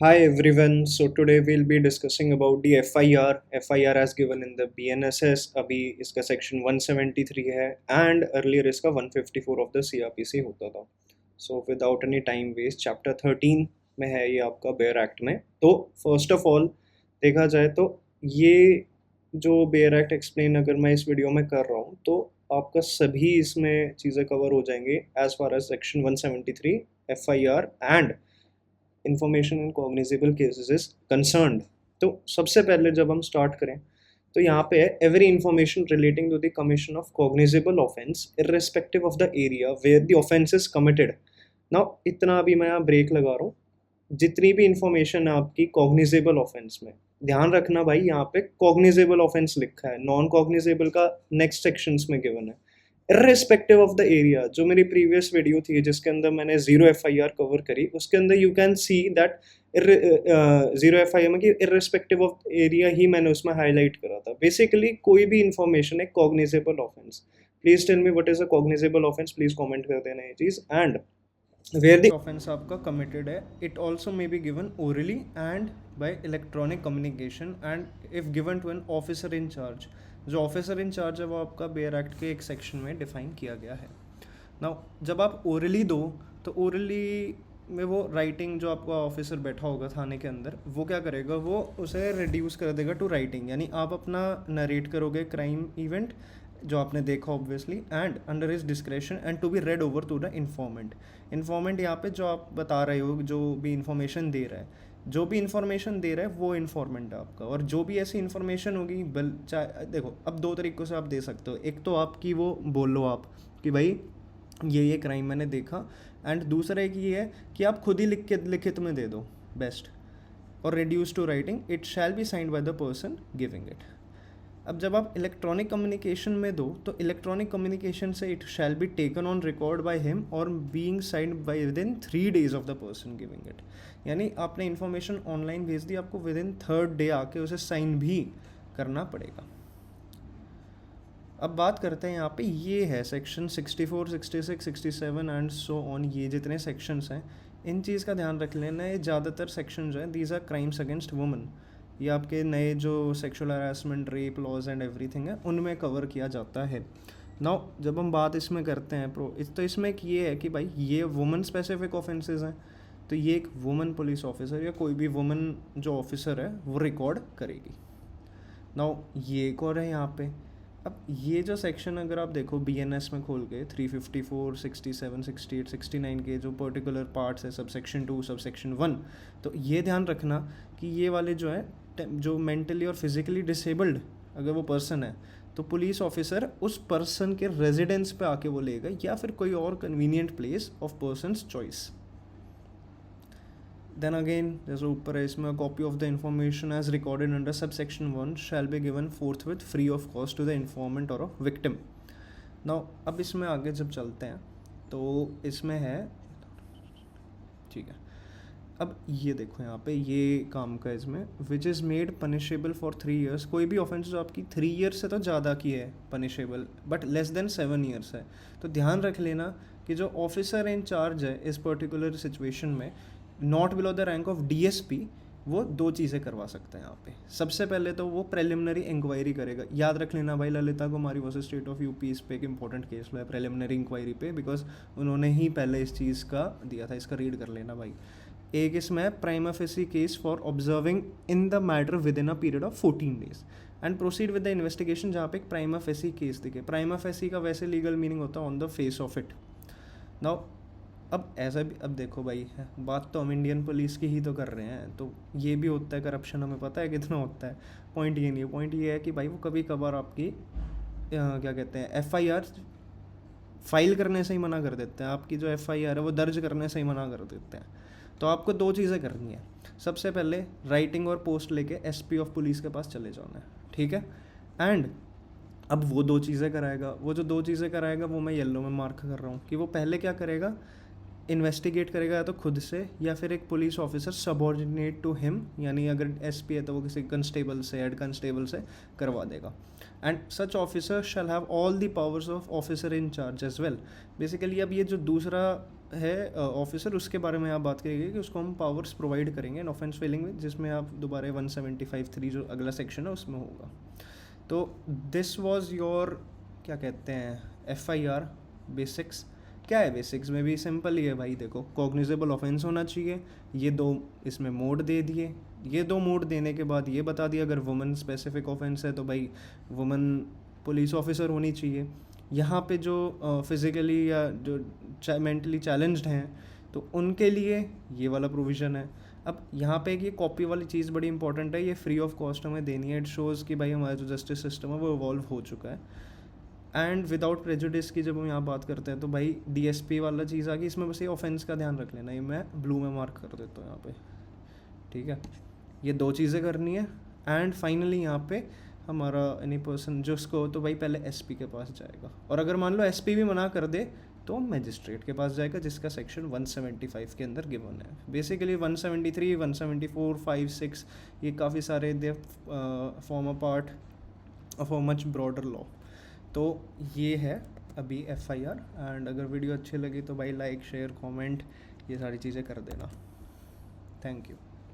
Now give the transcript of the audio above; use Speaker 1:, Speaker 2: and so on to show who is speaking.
Speaker 1: Hi everyone. So today we'll be discussing about the FIR. FIR as given in the BNSS. अभी इसका section 173 है and earlier इसका 154 of the CRPC होता था. So without any time waste, chapter 13 में है ये आपका बेयर एक्ट में. तो first of all देखा जाए तो ये जो बेयर एक्ट एक्सप्लेन अगर मैं इस वीडियो में कर रहा हूँ तो आपका सभी इसमें चीज़ें कवर हो जाएंगे as far as section 173 FIR and information in cognizable cases is concerned. तो सबसे पहले जब हम स्टार्ट करें तो यहाँ पे है every information relating to the commission of cognizable offence irrespective of the area where the offence is committed. Now इतना अभी मैं यहाँ ब्रेक लगा रहा हूँ. जितनी भी इंफॉर्मेशन है आपकी कॉग्निजेबल ऑफेंस में, ध्यान रखना भाई यहाँ पे कॉग्निजेबल ऑफेंस लिखा है, नॉन कॉग्निजेबल का नेक्स्ट सेक्शंस में गिवन है. इर्रेस्पेक्टिव ऑफ द एरिया, जो मेरी प्रीवियस वीडियो थी जिसके अंदर मैंने जीरो FIR कवर करी, उसके अंदर you can see that zero FIR में कि इर्रेस्पेक्टिव ऑफ एरिया ही मैंने उसमें हाईलाइट करा था. बेसिकली कोई भी इंफॉर्मेशन है cognizable offence. Please tell me what is a cognizable offence, please comment कर देना ये चीज़. एंड वेयर द ऑफेंस आपका कमिटेड है, it also may be given orally and by electronic communication and if given to an officer in charge. जो officer in charge है वो आपका बेयर एक्ट के एक सेक्शन में डिफाइन किया गया है. नाउ जब आप ओरली दो तो ओरली में वो राइटिंग, जो आपका ऑफिसर बैठा होगा थाने के अंदर, वो क्या करेगा, वो उसे रिड्यूस कर देगा टू राइटिंग. यानी आप अपना नरेट करोगे क्राइम इवेंट जो आपने देखा obviously, and under his discretion and to be read over to the informant. Informant यहाँ पे जो आप बता रहे हो, जो भी इन्फॉर्मेशन दे रहा है, जो भी इन्फॉर्मेशन दे रहा है वो इन्फॉर्मेंट है आपका. और जो भी ऐसी इन्फॉर्मेशन होगी, बल चाहे देखो अब दो तरीक़ों से आप दे सकते हो. एक तो आपकी वो बोल लो आप कि भाई ये क्राइम मैंने देखा, एंड दूसरा एक ये है कि आप खुद ही लिखित में दे दो बेस्ट, और reduce to writing, it shall be signed by the person giving it. अब जब आप इलेक्ट्रॉनिक कम्युनिकेशन में दो तो इलेक्ट्रॉनिक कम्युनिकेशन से it shall be taken on record by him or being signed by within 3 days of the person giving it. यानी आपने information online भेज दी, आपको विद इन 3rd day आके उसे साइन भी करना पड़ेगा. अब बात करते हैं यहाँ पे, ये है सेक्शन 64, 66, 67 एंड सो ऑन. ये जितने सेक्शंस हैं इन चीज़ का ध्यान रख लेना. ये ज़्यादातर सेक्शन जो है these are crimes against woman. ये आपके नए जो sexual harassment, rape laws and everything है उनमें कवर किया जाता है. नाउ जब हम बात इसमें करते हैं तो इसमें एक ये है कि भाई ये वुमन स्पेसिफिक ऑफेंसेस हैं, तो ये एक वुमन पुलिस ऑफिसर या कोई भी वुमन जो ऑफिसर है वो रिकॉर्ड करेगी. नाउ ये एक और है यहाँ पे. अब ये जो सेक्शन अगर आप देखो BNS में खोल के 354, 67, 68, 69 के जो पर्टिकुलर पार्ट्स है, सब सेक्शन 2, सब सेक्शन 1, तो ये ध्यान रखना कि ये वाले जो है जो मेंटली और फिजिकली डिसेबल्ड अगर वो पर्सन है तो पुलिस ऑफिसर उस पर्सन के रेजिडेंस पे आके वो लेगा या फिर कोई और convenient place of person's choice. Then again जैसे ऊपर है इसमें, copy of the information as recorded under sub section 1 shall be given forthwith free of cost to the informant और ऑफ विक्टिम. नाउ अब इसमें आगे जब चलते हैं तो इसमें है, ठीक है, अब ये देखो यहाँ पे ये काम का इसमें, which is made punishable for 3 years. कोई भी ऑफेंस जो आपकी 3 years से तो ज़्यादा की है punishable, but less than 7 years है. तो ध्यान रख लेना कि जो ऑफिसर इन चार्ज है इस पर्टिकुलर सिचुएशन में, not below the rank of DSP, वो 2 चीज़ें करवा सकते हैं यहाँ पे. सबसे पहले तो वो प्रिलिमिनरी इंक्वायरी करेगा. याद रख लेना भाई, ललिता कुमारी वर्सेस स्टेट ऑफ यूपी इस पे एक इंपॉर्टेंट केस है प्रिलिमिनरी इंक्वायरी पे, बिकॉज उन्होंने ही पहले इस चीज़ का दिया था. इसका रीड कर लेना भाई. एक इसमें है prima facie case for observing in the matter with in a period of 14 days and proceed with the investigation, जहाँ पे एक प्राइमा फेसी केस दिखे. प्राइमा फेसी का वैसे लीगल मीनिंग होता है on the face of it. Now अब ऐसा भी, अब देखो भाई बात तो हम इंडियन पुलिस की ही तो कर रहे हैं, तो ये भी होता है करप्शन, हमें पता है कितना होता है. पॉइंट ये नहीं है, पॉइंट ये है कि भाई वो कभी कभार आपकी क्या कहते हैं FIR फाइल करने से ही मना कर देते हैं. आपकी जो FIR है वो दर्ज करने से ही मना कर देते हैं. तो आपको 2 चीज़ें करनी है. सबसे पहले राइटिंग और पोस्ट लेके SP ऑफ पुलिस के पास चले जाना है, ठीक है. एंड अब वो 2 चीज़ें कराएगा. वो जो 2 चीज़ें कराएगा वो मैं येलो में मार्क कर रहा हूँ कि वो पहले क्या करेगा, इन्वेस्टिगेट करेगा या तो खुद से या फिर एक police officer subordinate to him, यानी अगर SP है तो वो किसी कंस्टेबल से, हेड कंस्टेबल से करवा देगा. And such officer shall have all the powers of officer in charge as well. Basically अब ये जो दूसरा है ऑफिसर, उसके बारे में आप बात करिएगा कि उसको हम पावर्स प्रोवाइड करेंगे एन ऑफेंस फिलिंग में, जिसमें आप दोबारा 175(3) जो अगला सेक्शन है उसमें होगा। तो दिस वाज योर क्या कहते हैं FIR बेसिक्स। क्या है बेसिक्स में भी सिंपल ही है भाई, देखो कॉग्निजेबल ऑफेंस होना चाहिए, ये दो इसमें मोड दे दिए, ये दो मोड देने के बाद ये बता दिया अगर वुमेन स्पेसिफिक ऑफेंस है तो भाई वुमेन पुलिस ऑफिसर होनी चाहिए। यहाँ पे जो फिज़िकली या जो मेंटली चैलेंज्ड हैं तो उनके लिए ये वाला प्रोविज़न है। अब यहाँ पे ये कॉपी वाली चीज़ बड़ी इंपॉर्टेंट है, ये फ्री ऑफ कॉस्ट हमें देनी है। इट शोज़ कि भाई हमारा जो जस्टिस सिस्टम है वो इवॉल्व हो चुका है। एंड विदाउट प्रेजुडिस की जब हम यहाँ बात करते हैं तो भाई DSP वाला चीज़ आ गई, इसमें बस ये ऑफेंस का ध्यान रख लेना, ये मैं ब्लू में मार्क कर देता हूँ यहाँ पे, ठीक है। ये दो चीज़ें करनी है। एंड फाइनली यहाँ पे हमारा एनी पर्सन जिसको, तो भाई पहले SP के पास जाएगा, और अगर मान लो SP भी मना कर दे तो मजिस्ट्रेट के पास जाएगा, जिसका सेक्शन 175 के अंदर गिवन है। बेसिकली 173, 174, 5, 6 ये काफ़ी सारे they form a part of a much broader law. तो ये है अभी FIR। एंड अगर वीडियो अच्छी लगी तो भाई लाइक शेयर कमेंट ये सारी चीज़ें कर देना। Thank you.